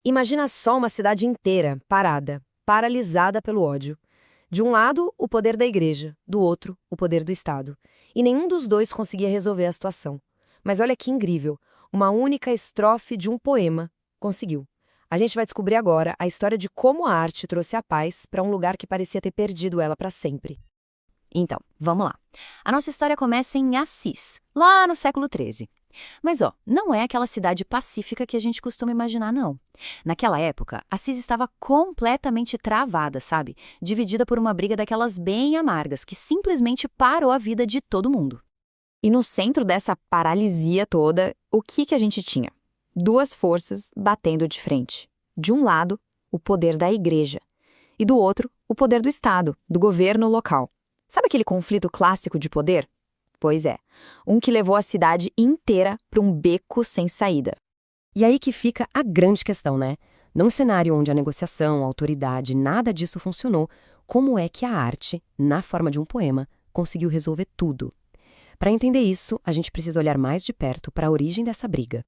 Imagina só uma cidade inteira, parada, paralisada pelo ódio. De um lado, o poder da igreja, do outro, o poder do Estado. E nenhum dos dois conseguia resolver a situação. Mas olha que incrível, uma única estrofe de um poema conseguiu. A gente vai descobrir agora a história de como a arte trouxe a paz para um lugar que parecia ter perdido ela para sempre. Então, vamos lá. A nossa história começa em Assis, lá no século XIII. Mas, não é aquela cidade pacífica que a gente costuma imaginar, não. Naquela época, Assis estava completamente travada, sabe? Dividida por uma briga daquelas bem amargas, que simplesmente parou a vida de todo mundo. E no centro dessa paralisia toda, o que a gente tinha? Duas forças batendo de frente. De um lado, o poder da igreja. E do outro, o poder do Estado, do governo local. Sabe aquele conflito clássico de poder? Pois é, um que levou a cidade inteira para um beco sem saída. E aí que fica a grande questão, né? Num cenário onde a negociação, a autoridade, nada disso funcionou, como é que a arte, na forma de um poema, conseguiu resolver tudo? Para entender isso, a gente precisa olhar mais de perto para a origem dessa briga.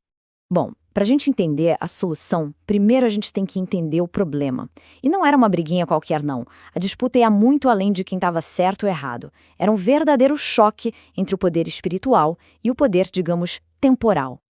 Bom, para a gente entender a solução, primeiro a gente tem que entender o problema. E não era uma briguinha qualquer, não. A disputa ia muito além de quem estava certo ou errado. Era um verdadeiro choque entre o poder espiritual e o poder, digamos, temporal.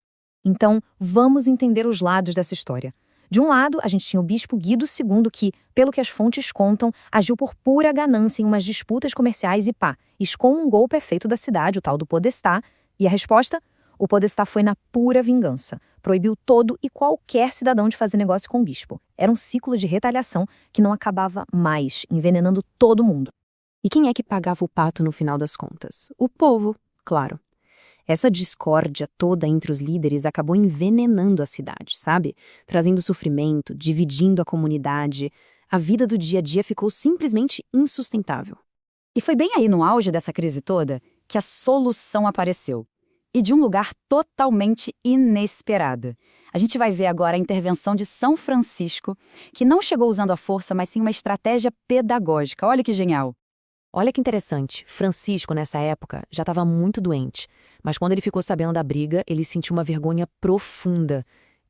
Então, vamos entender os lados dessa história. De um lado, a gente tinha o bispo Guido II que, pelo que as fontes contam, agiu por pura ganância em umas disputas comerciais e escongou o prefeito da cidade, o tal do Podestá. E a resposta? O Podestá foi na pura vingança. Proibiu todo e qualquer cidadão de fazer negócio com o bispo. Era um ciclo de retaliação que não acabava mais, envenenando todo mundo. E quem é que pagava o pato no final das contas? O povo, claro. Essa discórdia toda entre os líderes acabou envenenando a cidade, sabe? Trazendo sofrimento, dividindo a comunidade. A vida do dia a dia ficou simplesmente insustentável. E foi bem aí no auge dessa crise toda que a solução apareceu. E de um lugar totalmente inesperado. A gente vai ver agora a intervenção de São Francisco, que não chegou usando a força, mas sim uma estratégia pedagógica. Olha que genial! Olha que interessante, Francisco, nessa época, já estava muito doente, mas quando ele ficou sabendo da briga, ele sentiu uma vergonha profunda.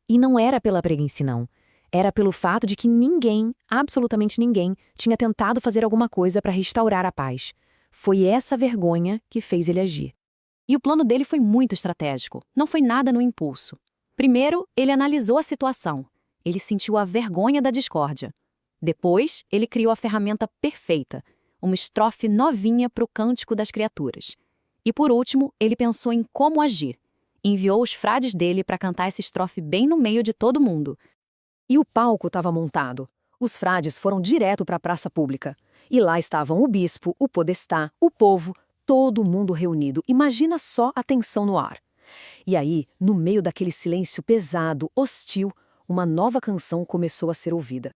E não era pela briga em si, não. Era pelo fato de que ninguém, absolutamente ninguém, tinha tentado fazer alguma coisa para restaurar a paz. Foi essa vergonha que fez ele agir. E o plano dele foi muito estratégico, não foi nada no impulso. Primeiro, ele analisou a situação. Ele sentiu a vergonha da discórdia. Depois, ele criou a ferramenta perfeita, uma estrofe novinha para o Cântico das Criaturas. E por último, ele pensou em como agir. Enviou os frades dele para cantar essa estrofe bem no meio de todo mundo. E o palco estava montado. Os frades foram direto para a praça pública. E lá estavam o bispo, o podestá, o povo, todo mundo reunido. Imagina só a tensão no ar. E aí, no meio daquele silêncio pesado, hostil, uma nova canção começou a ser ouvida.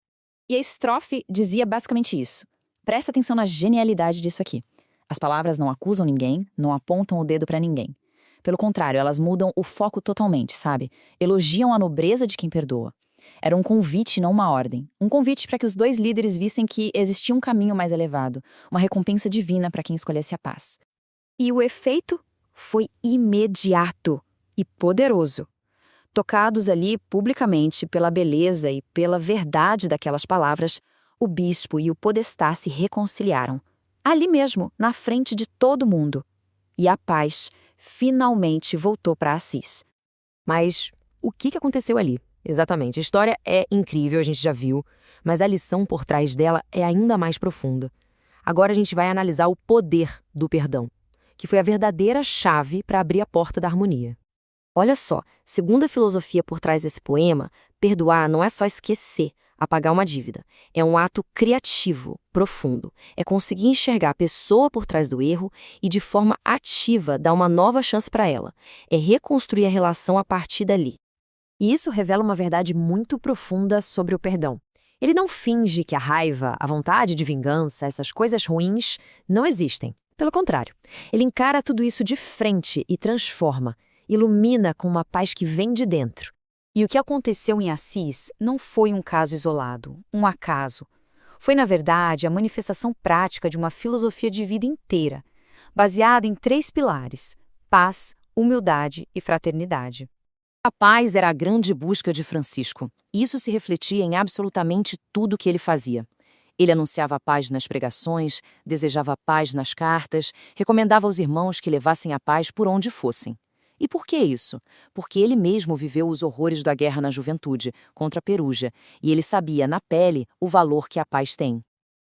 E a estrofe dizia basicamente isso. Presta atenção na genialidade disso aqui. As palavras não acusam ninguém, não apontam o dedo para ninguém. Pelo contrário, elas mudam o foco totalmente, sabe? Elogiam a nobreza de quem perdoa. Era um convite, não uma ordem. Um convite para que os dois líderes vissem que existia um caminho mais elevado, uma recompensa divina para quem escolhesse a paz. E o efeito foi imediato e poderoso. Tocados ali publicamente pela beleza e pela verdade daquelas palavras, o bispo e o podestá se reconciliaram. Ali mesmo, na frente de todo mundo. E a paz finalmente voltou para Assis. Mas o que aconteceu ali? Exatamente, a história é incrível, a gente já viu, mas a lição por trás dela é ainda mais profunda. Agora a gente vai analisar o poder do perdão, que foi a verdadeira chave para abrir a porta da harmonia. Olha só, segundo a filosofia por trás desse poema, perdoar não é só esquecer, apagar uma dívida. É um ato criativo, profundo. É conseguir enxergar a pessoa por trás do erro e, de forma ativa, dar uma nova chance para ela. É reconstruir a relação a partir dali. E isso revela uma verdade muito profunda sobre o perdão. Ele não finge que a raiva, a vontade de vingança, essas coisas ruins, não existem. Pelo contrário, ele encara tudo isso de frente e transforma, ilumina com uma paz que vem de dentro. E o que aconteceu em Assis não foi um caso isolado, um acaso. Foi, na verdade, a manifestação prática de uma filosofia de vida inteira, baseada em 3 pilares: paz, humildade e fraternidade. A paz era a grande busca de Francisco, e isso se refletia em absolutamente tudo que ele fazia. Ele anunciava a paz nas pregações, desejava a paz nas cartas, recomendava aos irmãos que levassem a paz por onde fossem. E por que isso? Porque ele mesmo viveu os horrores da guerra na juventude, contra a Perugia, e ele sabia na pele o valor que a paz tem.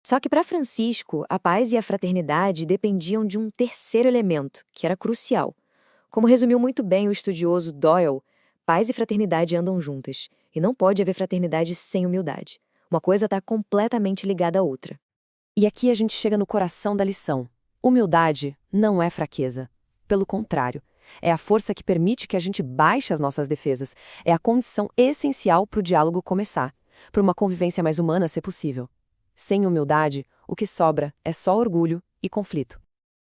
Só que para Francisco, a paz e a fraternidade dependiam de um terceiro elemento, que era crucial. Como resumiu muito bem o estudioso Doyle, paz e fraternidade andam juntas, e não pode haver fraternidade sem humildade. Uma coisa está completamente ligada à outra. E aqui a gente chega no coração da lição. Humildade não é fraqueza. Pelo contrário, é a força que permite que a gente baixe as nossas defesas. É a condição essencial para o diálogo começar, para uma convivência mais humana ser possível. Sem humildade, o que sobra é só orgulho e conflito.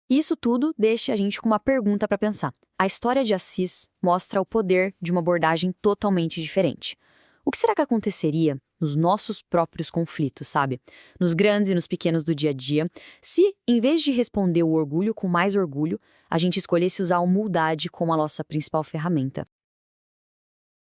Isso tudo deixa a gente com uma pergunta para pensar. A história de Assis mostra o poder de uma abordagem totalmente diferente. O que será que aconteceria nos nossos próprios conflitos, sabe? Nos grandes e nos pequenos do dia a dia, se, em vez de responder o orgulho com mais orgulho, a gente escolhesse usar a humildade como a nossa principal ferramenta?